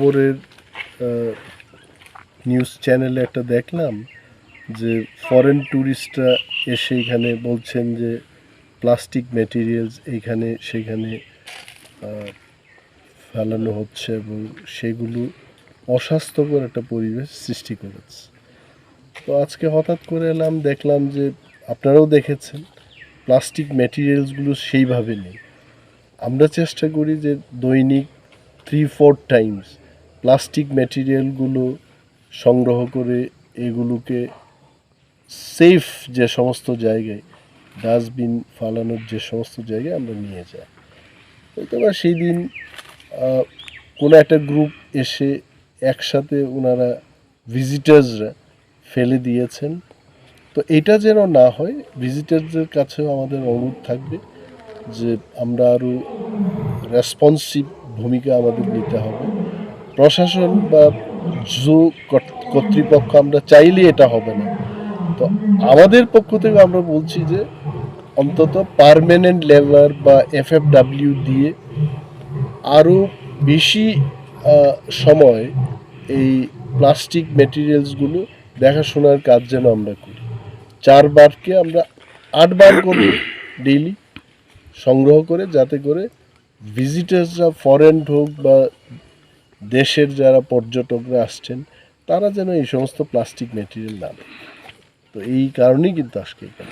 খবরের নিউজ চ্যানেলে একটা দেখলাম যে ফরেন ট্যুরিস্টরা এসে এখানে বলছেন যে প্লাস্টিক ম্যাটেরিয়ালস এইখানে সেখানে ফেলানো হচ্ছে এবং সেগুলো অস্বাস্থ্যকর একটা পরিবেশ সৃষ্টি করেছে। তো আজকে হঠাৎ করে এলাম, দেখলাম যে আপনারাও দেখেছেন প্লাস্টিক ম্যাটেরিয়ালসগুলো সেইভাবে নেই। আমরা চেষ্টা করি যে দৈনিক 3-4 টাইমস প্লাস্টিক ম্যাটেরিয়ালগুলো সংগ্রহ করে এগুলোকে সেফ যে সমস্ত জায়গায় ডাস্টবিন ফালানোর যে সমস্ত জায়গায় আমরা নিয়ে যাই। হয়তো বা সেই দিন কোনো একটা গ্রুপ এসে একসাথে ওনারা ভিজিটার্সরা ফেলে দিয়েছেন। তো এটা যেন না হয়, ভিজিটারদের কাছেও আমাদের অনুরোধ থাকবে যে আমরা আরও রেসপন্সিভ ভূমিকা আমাদের নিতে হবে। প্রশাসন বা জু কর্তৃপক্ষ আমরা চাইলে এটা হবে না। তো আমাদের পক্ষ থেকে আমরা বলছি যে অন্তত পার্মানেন্ট লেবার বা FFW দিয়ে আরও বেশি সময় এই প্লাস্টিক ম্যাটেরিয়ালসগুলো দেখাশোনার কাজ যেন আমরা করি। 4 বারকে আমরা 8 বার করব ডেইলি সংগ্রহ করে, যাতে করে ভিজিটার্সরা ফরেন হোক বা দেশের যারা পর্যটকরা আসছেন তারা যেন এই সমস্ত প্লাস্টিক ম্যাটেরিয়াল না নেয়। তো এই কারণেই কিন্তু আজকে এখানে